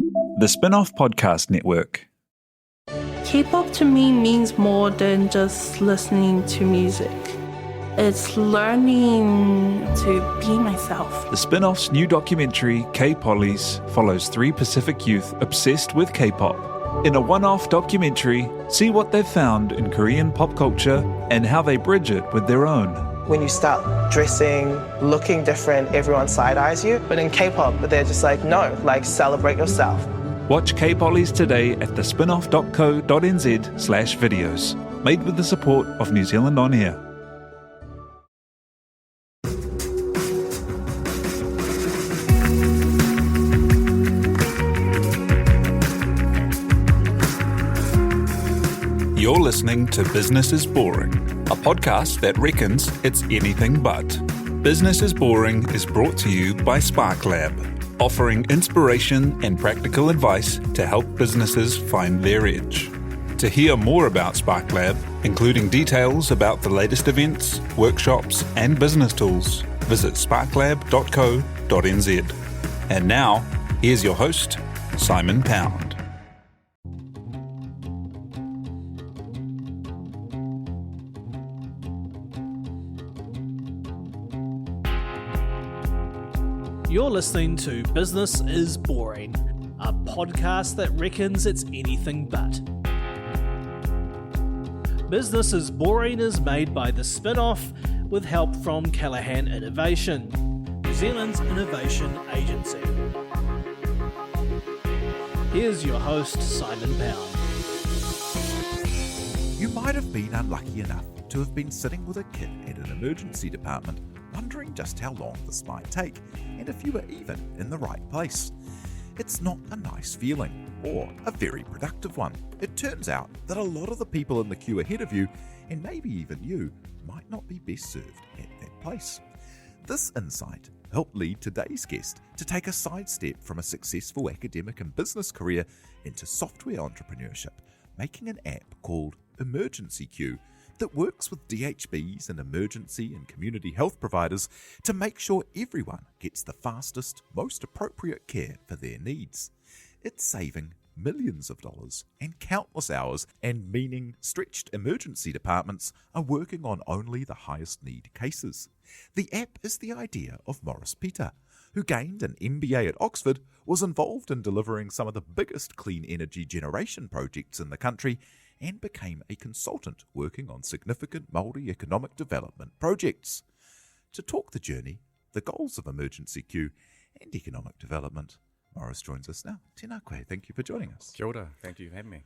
The Spinoff Podcast Network. K-pop to me means more than just listening to music. It's learning to be myself. The Spinoff's new documentary, K-Pollies, follows 3 Pacific youth obsessed with K-pop. In a one-off documentary, see what they've found in Korean pop culture and how they bridge it with their own. When you start dressing, looking different, everyone side-eyes you. But in K-pop, they're just like, no, like celebrate yourself. Watch K-Pollies today at thespinoff.co.nz/videos. Made with the support of New Zealand On Air. You're listening to Business is Boring, a podcast that reckons it's anything but. Business is Boring is brought to you by Spark Lab, offering inspiration and practical advice to help businesses find their edge. To hear more about Spark Lab, including details about the latest events, workshops, and business tools, visit sparklab.co.nz. And now, here's your host, Simon Pound. You're listening to Business is Boring, a podcast that reckons it's anything but. Business is Boring is made by the Spinoff with help from Callaghan Innovation, New Zealand's innovation agency. Here's your host, Simon Pound. You might have been unlucky enough to have been sitting with a kid at an emergency department, wondering just how long this might take, and if you were even in the right place. It's not a nice feeling, or a very productive one. It turns out that a lot of the people in the queue ahead of you, and maybe even you, might not be best served at that place. This insight helped lead today's guest to take a sidestep from a successful academic and business career into software entrepreneurship, making an app called EmergencyQ that works with DHBs and emergency and community health providers to make sure everyone gets the fastest, most appropriate care for their needs. It's saving millions of dollars and countless hours, and meaning stretched emergency departments are working on only the highest need cases. The app is the idea of Morris Pita, who gained an MBA at Oxford, was involved in delivering some of the biggest clean energy generation projects in the country, and became a consultant working on significant Māori economic development projects. To talk the journey, the goals of EmergencyQ, and economic development, Morris joins us now. Tēnā koe, thank you for joining us. Kia ora, thank you for having me.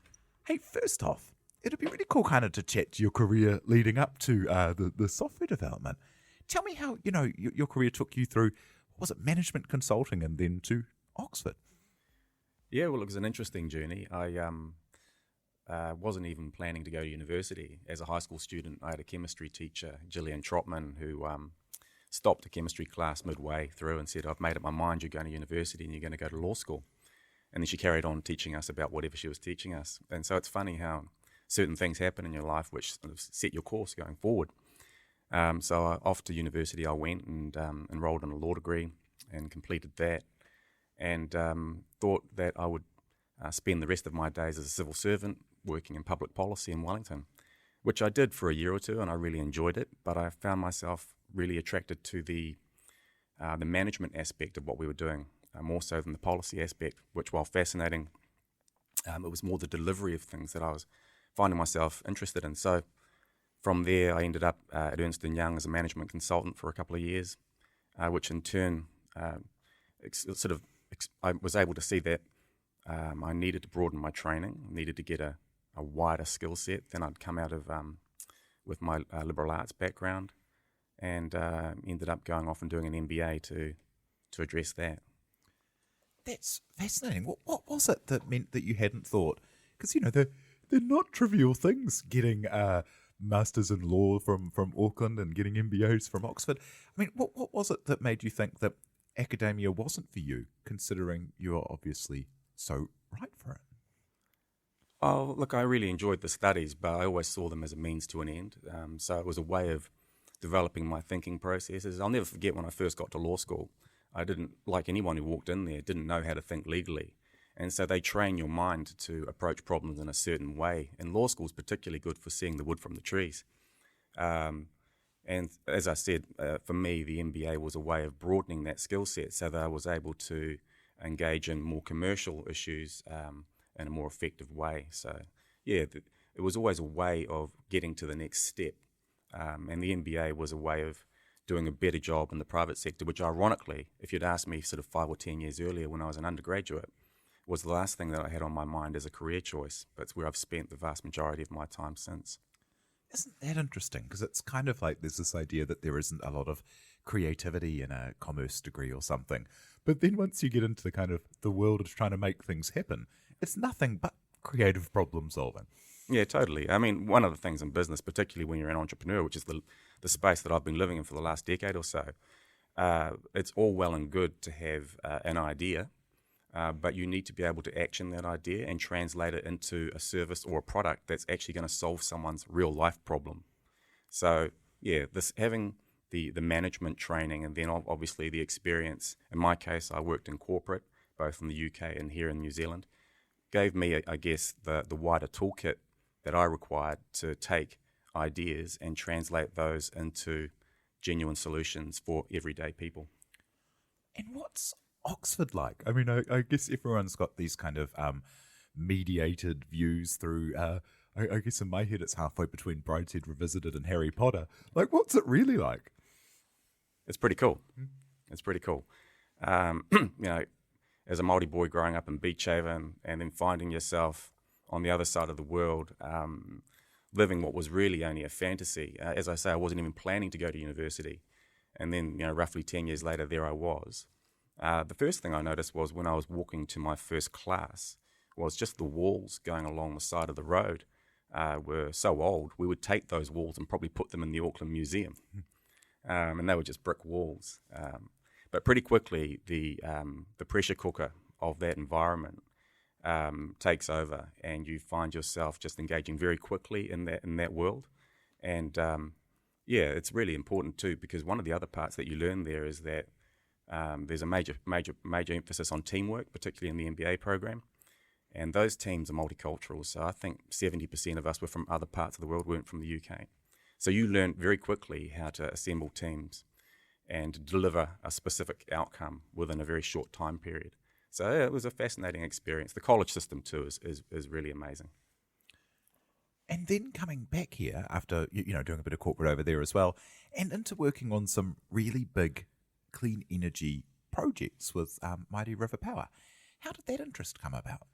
Hey, first off, it'd be really cool kind of to chat to your career leading up to the software development. Tell me how, your career took you through, was it management consulting and then to Oxford? Yeah, well, it was an interesting journey. I wasn't even planning to go to university. As a high school student, I had a chemistry teacher, Gillian Trotman, who stopped a chemistry class midway through and said, I've made up my mind, you're going to university and you're going to go to law school. And then she carried on teaching us about whatever she was teaching us. And so it's funny how certain things happen in your life which sort of set your course going forward. So off to university I went and enrolled in a law degree and completed that, and thought that I would spend the rest of my days as a civil servant working in public policy in Wellington, which I did for a year or two, and I really enjoyed it. But I found myself really attracted to the management aspect of what we were doing, more so than the policy aspect, which, while fascinating, it was more the delivery of things that I was finding myself interested in. So from there, I ended up at Ernst & Young as a management consultant for a couple of years, which in turn I was able to see that I needed to broaden my training, needed to get a wider skill set than I'd come out of with my liberal arts background, and ended up going off and doing an MBA to address that. That's fascinating. What was it that meant that you hadn't thought? Because, they're not trivial things, getting masters in law from Auckland and getting MBAs from Oxford. I mean, what was it that made you think that academia wasn't for you, considering you're obviously so right for it? Oh, look, I really enjoyed the studies, but I always saw them as a means to an end. So it was a way of developing my thinking processes. I'll never forget when I first got to law school, I didn't, like anyone who walked in there, didn't know how to think legally. And so they train your mind to approach problems in a certain way. And law school is particularly good for seeing the wood from the trees. And as I said, for me, the MBA was a way of broadening that skill set so that I was able to engage in more commercial issues in a more effective way. So, yeah, it was always a way of getting to the next step. And the MBA was a way of doing a better job in the private sector, which ironically, if you'd asked me sort of 5 or 10 years earlier when I was an undergraduate, was the last thing that I had on my mind as a career choice. But it's where I've spent the vast majority of my time since. Isn't that interesting? Because it's kind of like there's this idea that there isn't a lot of creativity in a commerce degree or something. But then once you get into the kind of the world of trying to make things happen, it's nothing but creative problem solving. Yeah, totally. I mean, one of the things in business, particularly when you're an entrepreneur, which is the space that I've been living in for the last decade or so, it's all well and good to have an idea, but you need to be able to action that idea and translate it into a service or a product that's actually going to solve someone's real life problem. So, yeah, this having the management training and then obviously the experience. In my case, I worked in corporate, both in the UK and here in New Zealand, gave me, I guess, the wider toolkit that I required to take ideas and translate those into genuine solutions for everyday people. And what's Oxford like? I mean, I guess everyone's got these kind of mediated views through, I guess in my head it's halfway between Brideshead Revisited and Harry Potter. Like, what's it really like? It's pretty cool. It's pretty cool. You know, as a Māori boy growing up in Beach Haven and then finding yourself on the other side of the world, living what was really only a fantasy. As I say, I wasn't even planning to go to university. And then, you know, roughly 10 years later, there I was. The first thing I noticed was when I was walking to my first class was just the walls going along the side of the road were so old. We would take those walls and probably put them in the Auckland Museum. And they were just brick walls. But pretty quickly, the pressure cooker of that environment takes over, and you find yourself just engaging very quickly in that world. And yeah, it's really important too, because one of the other parts that you learn there is that there's a major emphasis on teamwork, particularly in the MBA program. And those teams are multicultural. So I think 70% of us were from other parts of the world, weren't from the UK. So you learn very quickly how to assemble teams and deliver a specific outcome within a very short time period. So yeah, it was a fascinating experience. The college system too is really amazing. And then coming back here after doing a bit of corporate over there as well, and into working on some really big clean energy projects with Mighty River Power. How did that interest come about?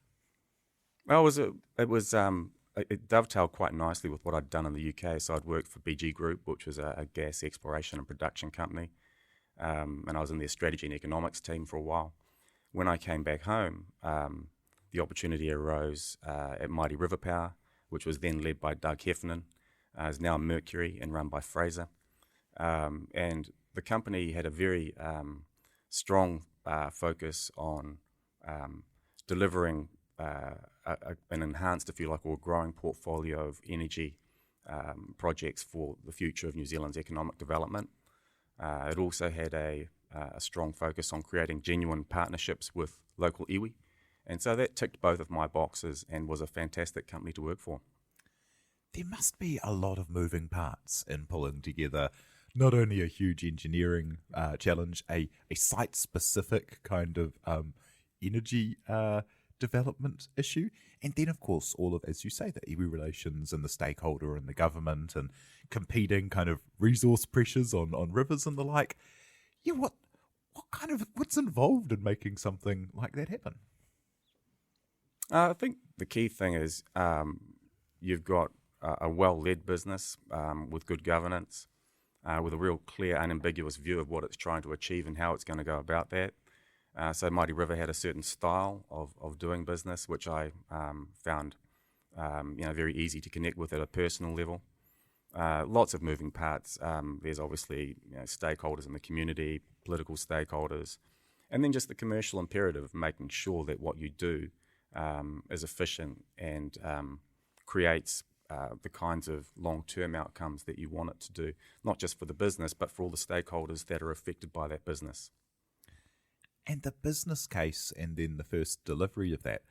Well, it dovetailed quite nicely with what I'd done in the UK. So I'd worked for BG Group, which was a gas exploration and production company, and I was in their strategy and economics team for a while. When I came back home, the opportunity arose at Mighty River Power, which was then led by Doug Heffernan, is now Mercury and run by Fraser. And the company had a very strong focus on delivering an enhanced, if you like, or growing portfolio of energy projects for the future of New Zealand's economic development. It also had a strong focus on creating genuine partnerships with local iwi. And so that ticked both of my boxes and was a fantastic company to work for. There must be a lot of moving parts in pulling together not only a huge engineering challenge, a site-specific kind of energy development issue, and then, of course, all of, as you say, the iwi relations and the stakeholder and the government and competing kind of resource pressures on rivers and the like. Yeah, what's involved in making something like that happen? I think the key thing is you've got a well-led business with good governance, with a real clear, unambiguous view of what it's trying to achieve and how it's going to go about that. So Mighty River had a certain style of doing business, which I found very easy to connect with at a personal level. Lots of moving parts. There's obviously stakeholders in the community, political stakeholders, and then just the commercial imperative of making sure that what you do is efficient and creates the kinds of long-term outcomes that you want it to do, not just for the business, but for all the stakeholders that are affected by that business. And the business case and then the first delivery of that,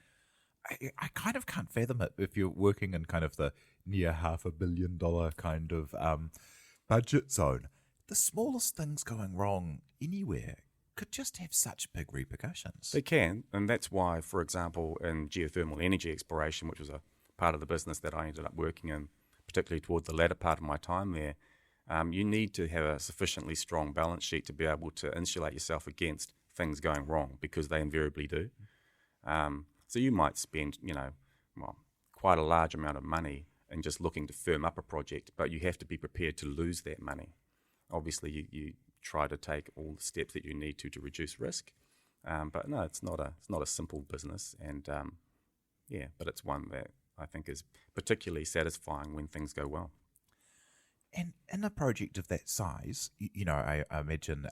I kind of can't fathom it if you're working in kind of the near $500 million kind of budget zone. The smallest things going wrong anywhere could just have such big repercussions. They can, and that's why, for example, in geothermal energy exploration, which was a part of the business that I ended up working in, particularly towards the latter part of my time there, you need to have a sufficiently strong balance sheet to be able to insulate yourself against things going wrong, because they invariably do. So you might spend, quite a large amount of money in just looking to firm up a project, but you have to be prepared to lose that money. Obviously, you try to take all the steps that you need to reduce risk, but no, it's not a simple business, and but it's one that I think is particularly satisfying when things go well. And in a project of that size, I imagine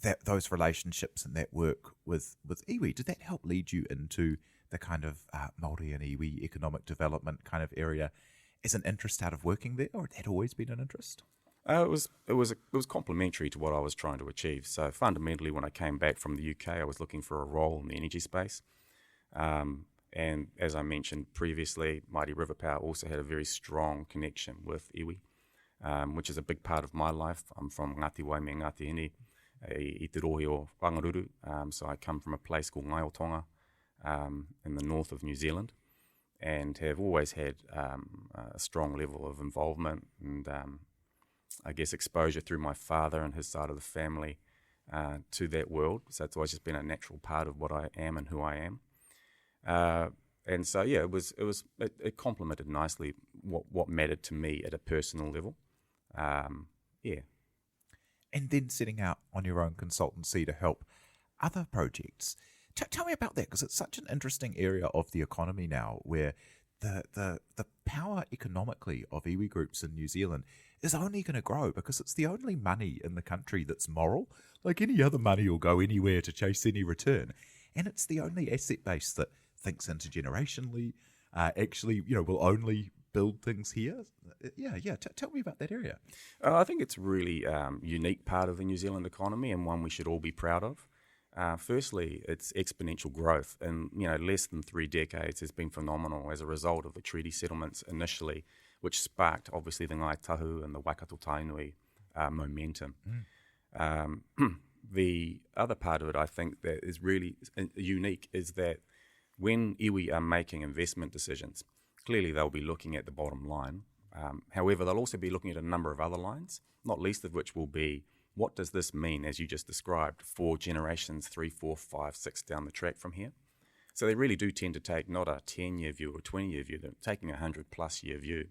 that those relationships and that work with iwi, did that help lead you into the kind of Māori and iwi economic development kind of area as an interest out of working there, or had that always been an interest? It was complementary to what I was trying to achieve. So fundamentally, when I came back from the UK, I was looking for a role in the energy space. And as I mentioned previously, Mighty River Power also had a very strong connection with iwi, which is a big part of my life. I'm from Ngāti Wai me Ngāti Ine, i te rohe o Whangaruru. So I come from a place called Ngaiotonga in the north of New Zealand, and have always had a strong level of involvement and I guess exposure through my father and his side of the family to that world. So it's always just been a natural part of what I am and who I am. And so it complemented nicely what mattered to me at a personal level. And then setting out on your own consultancy to help other projects. Tell me about that, because it's such an interesting area of the economy now, where the power economically of iwi groups in New Zealand is only going to grow, because it's the only money in the country that's moral. Like any other money will go anywhere to chase any return. And it's the only asset base that thinks intergenerationally, will only build things here. Tell me about that area. I think it's a really unique part of the New Zealand economy, and one we should all be proud of. Firstly, its exponential growth in less than 3 decades has been phenomenal as a result of the treaty settlements initially, which sparked obviously the Ngai Tahu and the Waikato Tainui momentum. The other part of it, I think, that is really unique is that when iwi are making investment decisions, clearly they'll be looking at the bottom line. However, they'll also be looking at a number of other lines, not least of which will be, what does this mean, as you just described, for generations 3, 4, 5, 6 down the track from here? So they really do tend to take not a 10-year view or a 20-year view, they're taking a 100-plus year view.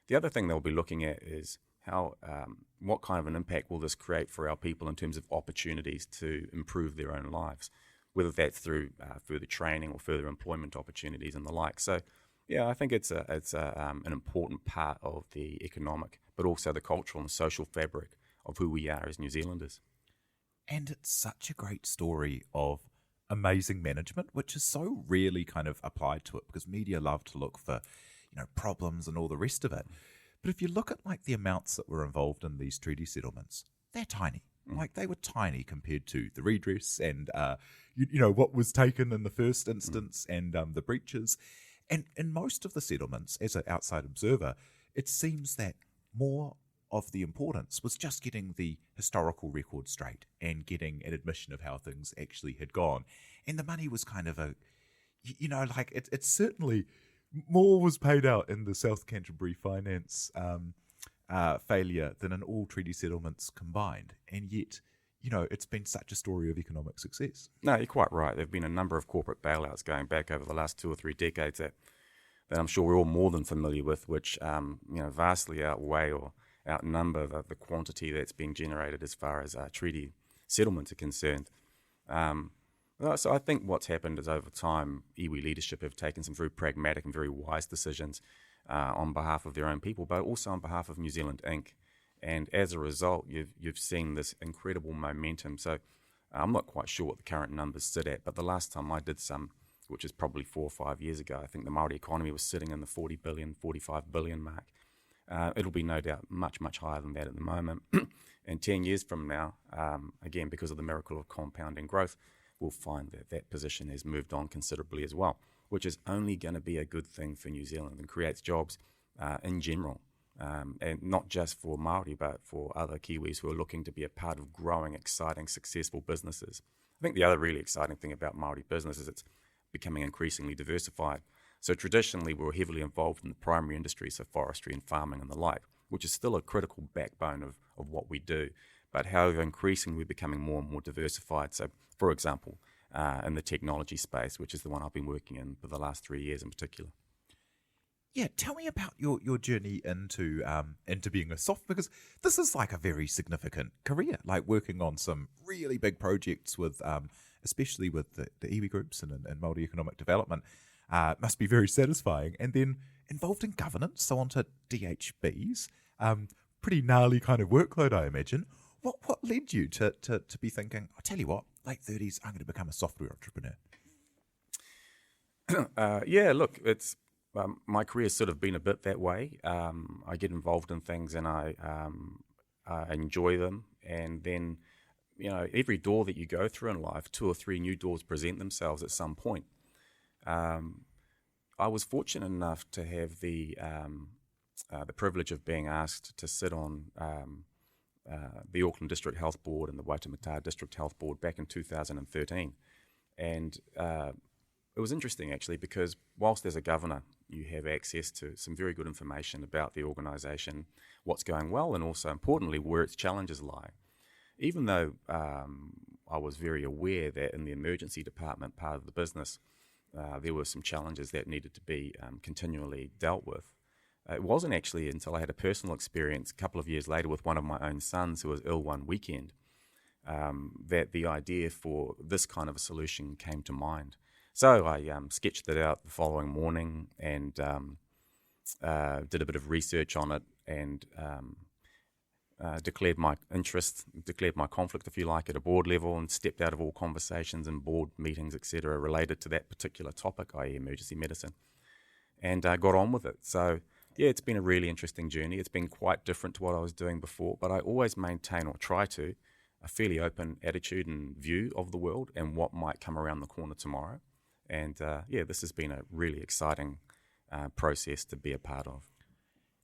The other thing they'll be looking at is what kind of an impact will this create for our people in terms of opportunities to improve their own lives, whether that's through further training or further employment opportunities and the like. So, I think it's an important part of the economic, but also the cultural and social fabric of who we are as New Zealanders. And it's such a great story of amazing management, which is so rarely kind of applied to it, because media love to look for, problems and all the rest of it. But if you look at like the amounts that were involved in these treaty settlements, they're tiny. Like they were tiny compared to the redress and, what was taken in the first instance and the breaches. And in most of the settlements, as an outside observer, it seems that more of the importance was just getting the historical record straight and getting an admission of how things actually had gone. And the money was kind of it's certainly more was paid out in the South Canterbury finance failure than in all treaty settlements combined. And yet, it's been such a story of economic success. No, you're quite right. There have been a number of corporate bailouts going back over the last 2 or 3 decades that I'm sure we're all more than familiar with, which vastly outweigh or outnumber the quantity that's being generated as far as treaty settlements are concerned. So I think what's happened is over time, iwi leadership have taken some very pragmatic and very wise decisions on behalf of their own people, but also on behalf of New Zealand Inc. And as a result, you've seen this incredible momentum. So I'm not quite sure what the current numbers sit at, but the last time I did some, which is probably 4 or 5 years ago, I think the Māori economy was sitting in the 40 billion, 45 billion mark. It'll be no doubt much, much higher than that at the moment. And 10 years from now, again, because of the miracle of compounding growth, we'll find that that position has moved on considerably as well, which is only going to be a good thing for New Zealand and creates jobs in general, and not just for Māori, but for other Kiwis who are looking to be a part of growing, exciting, successful businesses. I think the other really exciting thing about Māori business is it's becoming increasingly diversified. So traditionally, we were heavily involved in the primary industry, so forestry and farming and the like, which is still a critical backbone of what we do. But however, increasingly, we're becoming more and more diversified. So, for example, in the technology space, which is the one I've been working in for the last 3 years in particular. Yeah, tell me about your journey into being a soft, because this is like a very significant career, like working on some really big projects with, especially with the iwi groups and Māori economic development, must be very satisfying. And then involved in governance, so onto DHBs, pretty gnarly kind of workload, I imagine. What led you to be thinking, I'll tell you what, late 30s, I'm going to become a software entrepreneur? Yeah, look, it's my career's sort of been a bit that way. I get involved in things and I enjoy them, and then, you know, every door that you go through in life, 2 or 3 new doors present themselves at some point. I was fortunate enough to have the privilege of being asked to sit on the Auckland District Health Board and the Waitemata District Health Board back in 2013. And it was interesting, actually, because whilst there's a governor, you have access to some very good information about the organisation, what's going well, and also, importantly, where its challenges lie. Even though I was very aware that in the emergency department part of the business, there were some challenges that needed to be continually dealt with. It wasn't actually until I had a personal experience a couple of years later with one of my own sons who was ill one weekend that the idea for this kind of a solution came to mind. So I sketched it out the following morning and did a bit of research on it and declared my interest, declared my conflict, if you like, at a board level, and stepped out of all conversations and board meetings, etc., related to that particular topic, i.e. emergency medicine, and got on with it. So, yeah, it's been a really interesting journey. It's been quite different to what I was doing before, but I always maintain, or try to, a fairly open attitude and view of the world and what might come around the corner tomorrow. And, yeah, this has been a really exciting process to be a part of.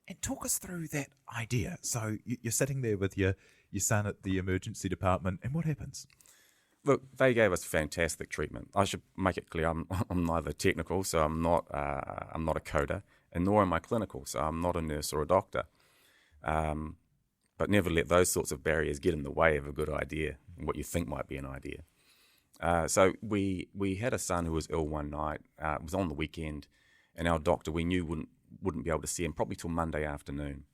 And talk us through that idea. So you're sitting there with your son at the emergency department, and what happens? Look, they gave us fantastic treatment. I should make it clear, I'm neither technical, so I'm not a coder, and nor am I clinical, so I'm not a nurse or a doctor. But never let those sorts of barriers get in the way of a good idea, what you think might be an idea. So we had a son who was ill one night. It was on the weekend, and our doctor we knew wouldn't be able to see him probably till Monday afternoon.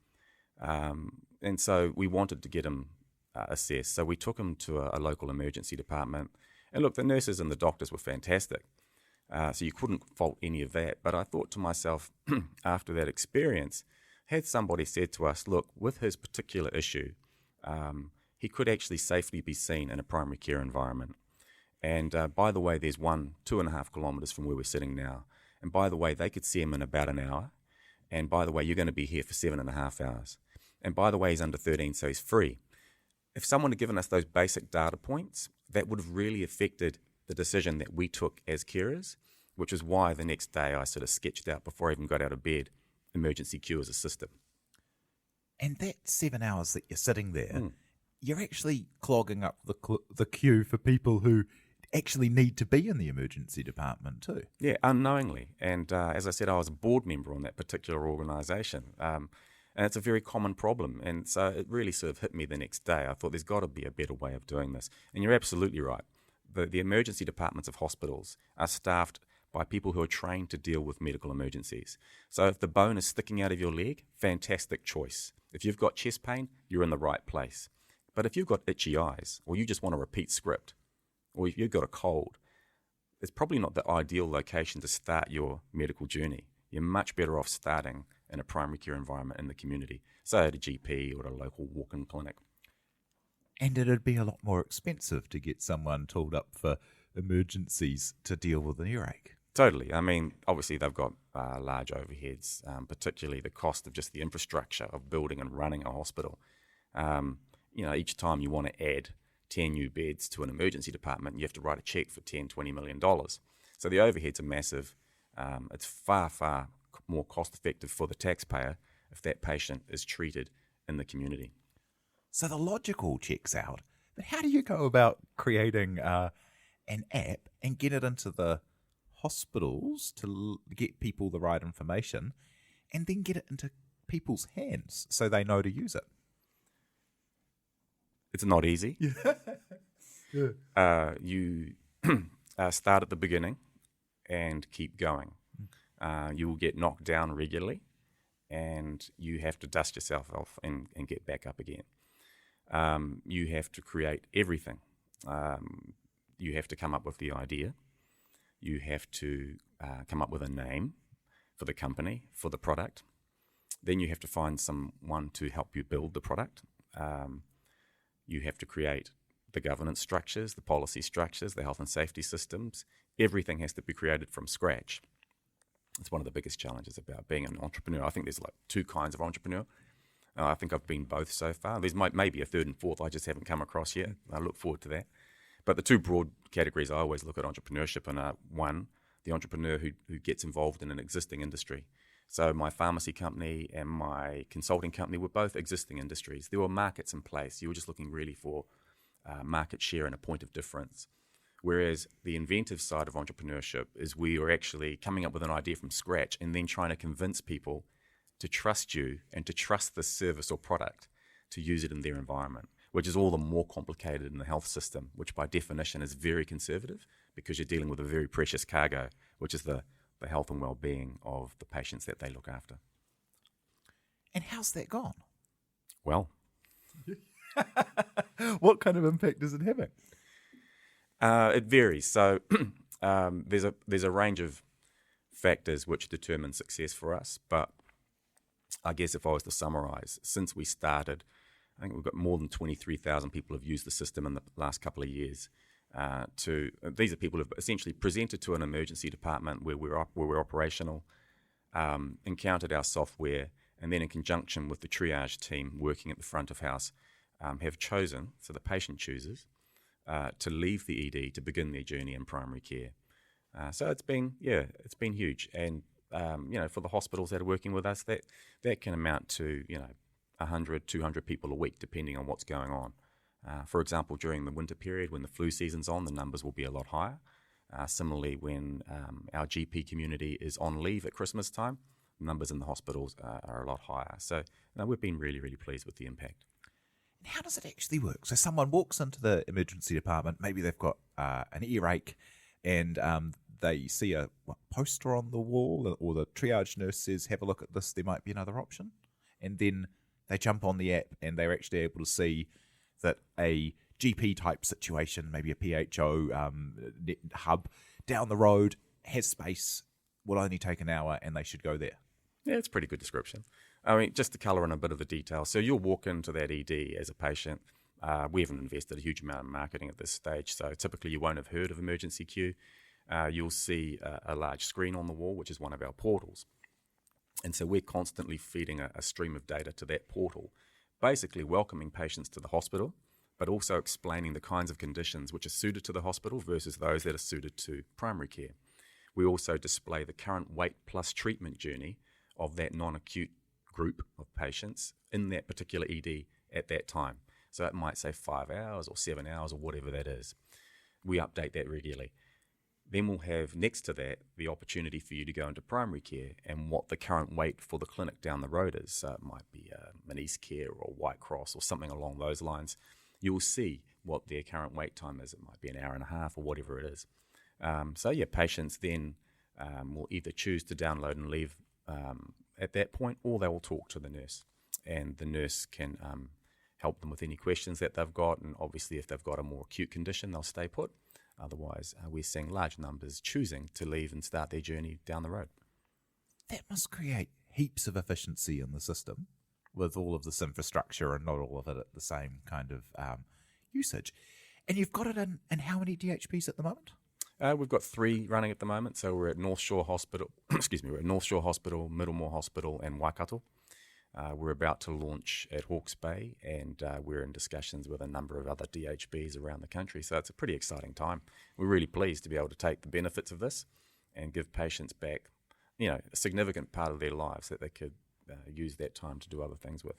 And so we wanted to get him assessed. So we took him to a local emergency department. And look, the nurses and the doctors were fantastic. So you couldn't fault any of that. But I thought to myself, after that experience, had somebody said to us, look, with his particular issue, he could actually safely be seen in a primary care environment. And by the way, there's 2.5 kilometres from where we're sitting now. And by the way, they could see him in about an hour. And by the way, you're going to be here for 7.5 hours. And by the way, he's under 13, so he's free. If someone had given us those basic data points, that would have really affected the decision that we took as carers, which is why the next day I sort of sketched out, before I even got out of bed, EmergencyQ as a system. And that 7 hours that you're sitting there, you're actually clogging up the queue for people who actually need to be in the emergency department too. Yeah, unknowingly. And as I said, I was a board member on that particular organisation. And it's a very common problem. And so it really sort of hit me the next day. I thought there's got to be a better way of doing this. And you're absolutely right. The emergency departments of hospitals are staffed by people who are trained to deal with medical emergencies. So if the bone is sticking out of your leg, fantastic choice. If you've got chest pain, you're in the right place. But if you've got itchy eyes, or you just want a repeat script, or if you've got a cold, it's probably not the ideal location to start your medical journey. You're much better off starting in a primary care environment in the community, so at a GP or at a local walk-in clinic. And it'd be a lot more expensive to get someone tooled up for emergencies to deal with an earache. Totally. I mean, obviously they've got large overheads, particularly the cost of just the infrastructure of building and running a hospital. Each time you want to add 10 new beds to an emergency department, you have to write a check for $10, $20 million. So the overheads are massive. It's far, far more cost effective for the taxpayer if that patient is treated in the community. So the logic all checks out, but how do you go about creating an app and get it into the hospitals to get people the right information and then get it into people's hands so they know to use it? It's not easy. Yeah. You start at the beginning and keep going. You will get knocked down regularly, and you have to dust yourself off and get back up again. You have to create everything. You have to come up with the idea. You have to come up with a name for the company, for the product. Then you have to find someone to help you build the product. You have to create the governance structures, the policy structures, the health and safety systems. Everything has to be created from scratch. It's one of the biggest challenges about being an entrepreneur. I think there's like two kinds of entrepreneur. I think I've been both so far. There's maybe a third and fourth I just haven't come across yet. I look forward to that. But the two broad categories I always look at entrepreneurship in are, one, the entrepreneur who gets involved in an existing industry. So my pharmacy company and my consulting company were both existing industries. There were markets in place. You were just looking really for market share and a point of difference. Whereas the inventive side of entrepreneurship is we are actually coming up with an idea from scratch and then trying to convince people to trust you and to trust the service or product to use it in their environment, which is all the more complicated in the health system, which by definition is very conservative because you're dealing with a very precious cargo, which is the health and well-being of the patients that they look after. And how's that gone? Well. What kind of impact is it having? It varies. So there's a range of factors which determine success for us, but I guess if I was to summarize, since we started, I think we've got more than 23,000 people who have used the system in the last couple of years. These are people who have essentially presented to an emergency department where we're operational, encountered our software, and then in conjunction with the triage team working at the front of house, have chosen, so the patient chooses, to leave the ED to begin their journey in primary care. So it's been huge. And, for the hospitals that are working with us, that can amount to, 100, 200 people a week, depending on what's going on. For example, during the winter period, when the flu season's on, the numbers will be a lot higher. Similarly, when our GP community is on leave at Christmas time, numbers in the hospitals are a lot higher. So we've been really, really pleased with the impact. And how does it actually work? So someone walks into the emergency department, maybe they've got an earache, and they see a poster on the wall, or the triage nurse says, have a look at this, there might be another option. And then they jump on the app and they're actually able to see that a GP type situation, maybe a PHO hub down the road, has space, will only take an hour, and they should go there. Yeah, it's a pretty good description. I mean, just to colour in a bit of the detail. So you'll walk into that ED as a patient. We haven't invested a huge amount in marketing at this stage, so typically you won't have heard of EmergencyQ. You'll see a large screen on the wall, which is one of our portals. And so we're constantly feeding a stream of data to that portal, basically welcoming patients to the hospital, but also explaining the kinds of conditions which are suited to the hospital versus those that are suited to primary care. We also display the current weight plus treatment journey of that non-acute group of patients in that particular ED at that time. So it might say 5 hours or 7 hours or whatever that is. We update that regularly. Then we'll have next to that the opportunity for you to go into primary care and what the current wait for the clinic down the road is. So it might be an East Care or White Cross or something along those lines. You will see what their current wait time is. It might be an hour and a half or whatever it is. Patients then will either choose to download and leave at that point, or they will talk to the nurse, and the nurse can help them with any questions that they've got. And obviously, if they've got a more acute condition, they'll stay put. Otherwise, we're seeing large numbers choosing to leave and start their journey down the road. That must create heaps of efficiency in the system with all of this infrastructure and not all of it at the same kind of usage. And you've got it in how many DHBs at the moment? We've got 3 running at the moment. So we're at North Shore Hospital, we're at North Shore Hospital, Middlemore Hospital and Waikato. We're about to launch at Hawke's Bay, and we're in discussions with a number of other DHBs around the country. So it's a pretty exciting time. We're really pleased to be able to take the benefits of this and give patients back, a significant part of their lives that they could use that time to do other things with.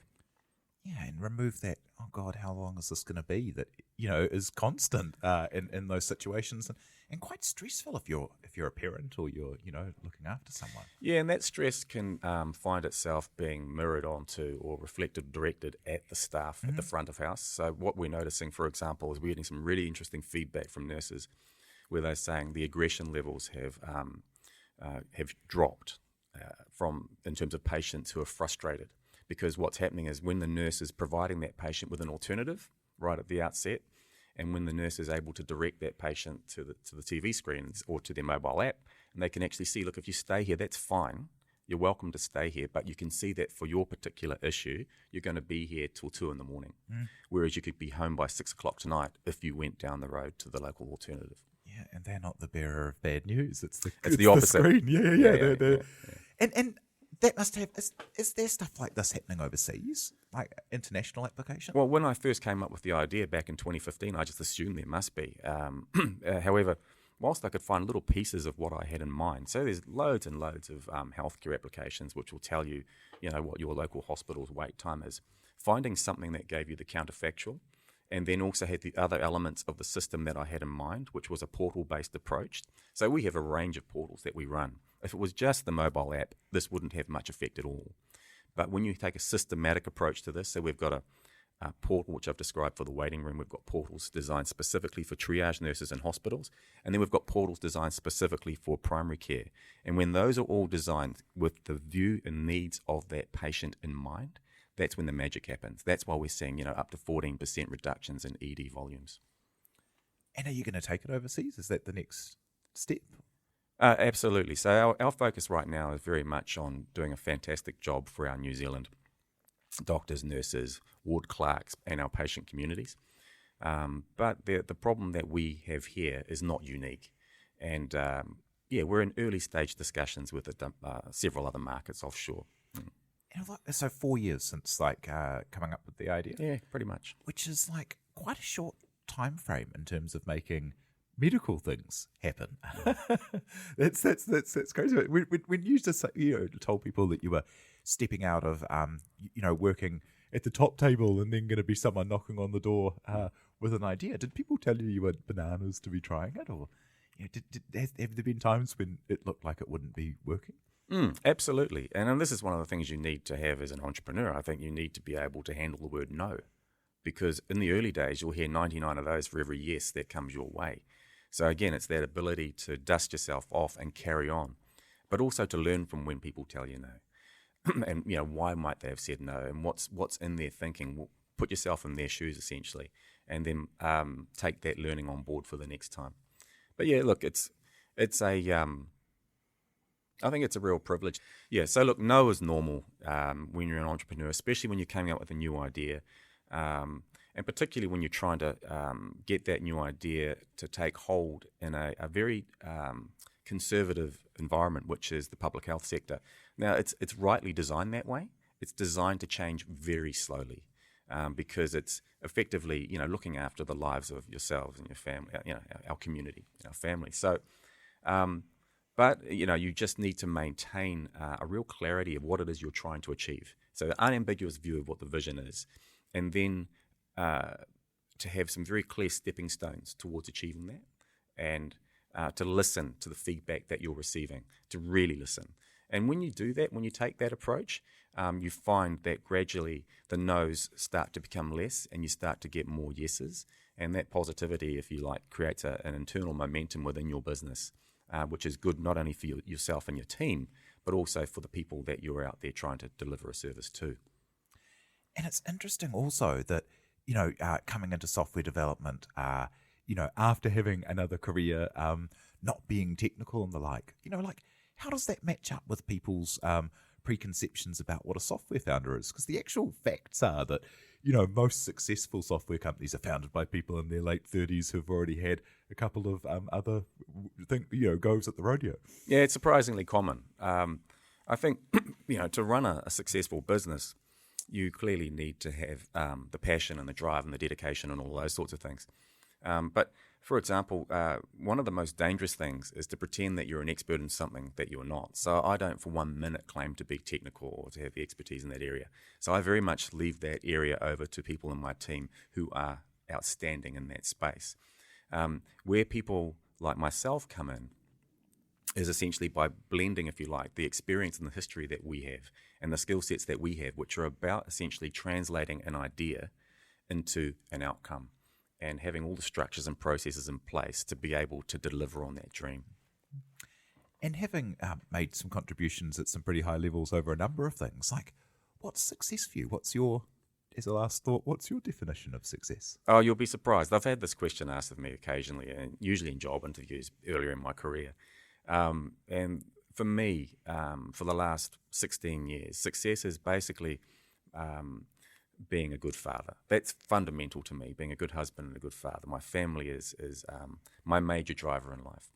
Yeah, and remove that, oh God, how long is this going to be, that, is constant in those situations and quite stressful if you're a parent or you're, looking after someone. Yeah, and that stress can find itself being mirrored onto or reflected, directed at the staff at the front of house. So what we're noticing, for example, is we're getting some really interesting feedback from nurses where they're saying the aggression levels have dropped in terms of patients who are frustrated. Because what's happening is when the nurse is providing that patient with an alternative right at the outset, and when the nurse is able to direct that patient to the TV screens or to their mobile app, and they can actually see, look, if you stay here, that's fine. You're welcome to stay here, but you can see that for your particular issue, you're going to be here till 2 a.m. Whereas you could be home by 6 o'clock tonight if you went down the road to the local alternative. Yeah, and they're not the bearer of bad news. It's the opposite. The screen. Yeah. Yeah. And that must have, is there stuff like this happening overseas, like international application? Well, when I first came up with the idea back in 2015, I just assumed there must be. However, whilst I could find little pieces of what I had in mind, so there's loads and loads of healthcare applications which will tell you, what your local hospital's wait time is. Finding something that gave you the counterfactual, and then also had the other elements of the system that I had in mind, which was a portal-based approach. So we have a range of portals that we run. If it was just the mobile app, this wouldn't have much effect at all. But when you take a systematic approach to this, so we've got a portal, which I've described for the waiting room. We've got portals designed specifically for triage nurses in hospitals. And then we've got portals designed specifically for primary care. And when those are all designed with the view and needs of that patient in mind, that's when the magic happens. That's why we're seeing, up to 14% reductions in ED volumes. And are you going to take it overseas? Is that the next step? Absolutely. So our focus right now is very much on doing a fantastic job for our New Zealand doctors, nurses, ward clerks, and our patient communities. But the problem that we have here is not unique. And we're in early stage discussions with several other markets offshore. So 4 years since coming up with the idea? Yeah, pretty much. Which is quite a short time frame in terms of making medical things happen. That's crazy. When you just told people that you were stepping out of working at the top table and then going to be someone knocking on the door with an idea, did people tell you were bananas to be trying it, or have there been times when it looked like it wouldn't be working? Absolutely. And this is one of the things you need to have as an entrepreneur. I think you need to be able to handle the word no, because in the early days, you'll hear 99 of those for every yes that comes your way. So again, it's that ability to dust yourself off and carry on, but also to learn from when people tell you no. And, why might they have said no, and what's in their thinking. Well, put yourself in their shoes, essentially, and then take that learning on board for the next time. But yeah, look, I think it's a real privilege. Yeah, so look, no is normal when you're an entrepreneur, especially when you're coming up with a new idea, and particularly when you're trying to get that new idea to take hold in a very conservative environment, which is the public health sector. Now, it's rightly designed that way. It's designed to change very slowly because it's effectively, looking after the lives of yourselves and your family, our community, our family. So, but, you just need to maintain a real clarity of what it is you're trying to achieve. So an unambiguous view of what the vision is, and then to have some very clear stepping stones towards achieving that, and to listen to the feedback that you're receiving, to really listen. And when you do that, when you take that approach, you find that gradually the no's start to become less and you start to get more yeses. And that positivity, if you like, creates an internal momentum within your business, which is good not only for yourself and your team, but also for the people that you're out there trying to deliver a service to. And it's interesting also that, coming into software development, after having another career, not being technical and the like, how does that match up with people's preconceptions about what a software founder is? Because the actual facts are that, most successful software companies are founded by people in their late 30s who've already had a couple of other goes at the rodeo. Yeah, it's surprisingly common. I think, to run a successful business, you clearly need to have the passion and the drive and the dedication and all those sorts of things. But for example, one of the most dangerous things is to pretend that you're an expert in something that you're not. So I don't for 1 minute claim to be technical or to have the expertise in that area. So I very much leave that area over to people in my team who are outstanding in that space. Where people like myself come in is essentially by blending, if you like, the experience and the history that we have and the skill sets that we have, which are about essentially translating an idea into an outcome and having all the structures and processes in place to be able to deliver on that dream. And having made some contributions at some pretty high levels over a number of things, like what's success for you? As a last thought, what's your definition of success? Oh, you'll be surprised. I've had this question asked of me occasionally, and usually in job interviews earlier in my career. And for me, for the last 16 years, success is basically being a good father. That's fundamental to me, being a good husband and a good father. My family is my major driver in life.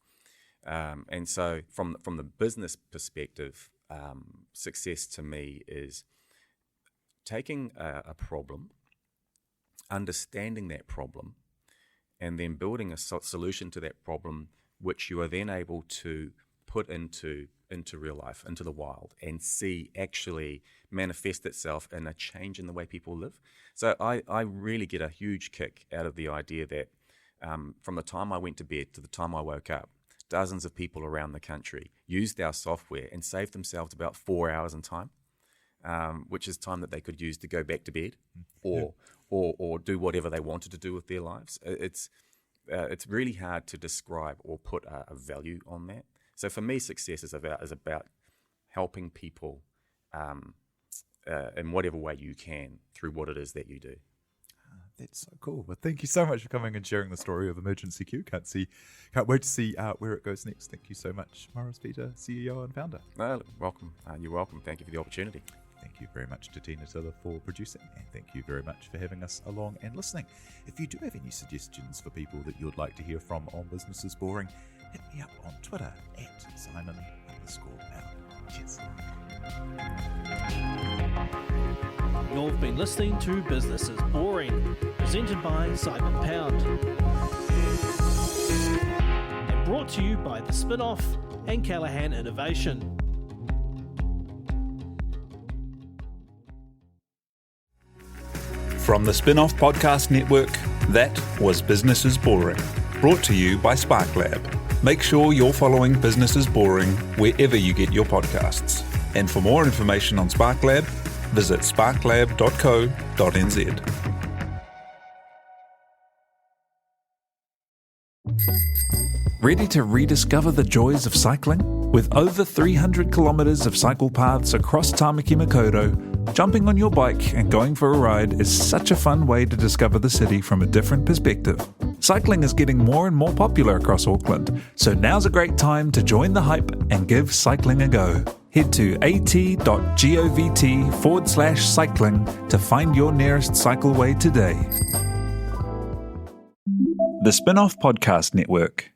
And so from the business perspective, success to me is taking a problem, understanding that problem, and then building a solution to that problem which you are then able to put into real life, into the wild, and see actually manifest itself in a change in the way people live. So I really get a huge kick out of the idea that from the time I went to bed to the time I woke up, dozens of people around the country used our software and saved themselves about 4 hours in time, which is time that they could use to go back to bed or do whatever they wanted to do with their lives. It's really hard to describe or put a value on that. So for me, success is about helping people in whatever way you can through what it is that you do. That's so cool. Well, thank you so much for coming and sharing the story of EmergencyQ. Can't wait to see where it goes next. Thank you so much, Morris Pita, CEO and founder. No, welcome. You're welcome. Thank you for the opportunity. Thank you very much to Tina Tiller for producing, and thank you very much for having us along and listening. If you do have any suggestions for people that you'd like to hear from on Business is Boring, hit me up on Twitter at Simon_Pound. Cheers. You've been listening to Business is Boring, presented by Simon Pound. And brought to you by the Spinoff and Callaghan Innovation. From the Spinoff Podcast Network, that was Business is Boring, brought to you by SparkLab. Make sure you're following Business is Boring wherever you get your podcasts. And for more information on SparkLab, visit sparklab.co.nz. Ready to rediscover the joys of cycling? With over 300 kilometres of cycle paths across Tamaki Makaurau, jumping on your bike and going for a ride is such a fun way to discover the city from a different perspective. Cycling is getting more and more popular across Auckland, so now's a great time to join the hype and give cycling a go. Head to at.govt/cycling to find your nearest cycleway today. The Spinoff Podcast Network.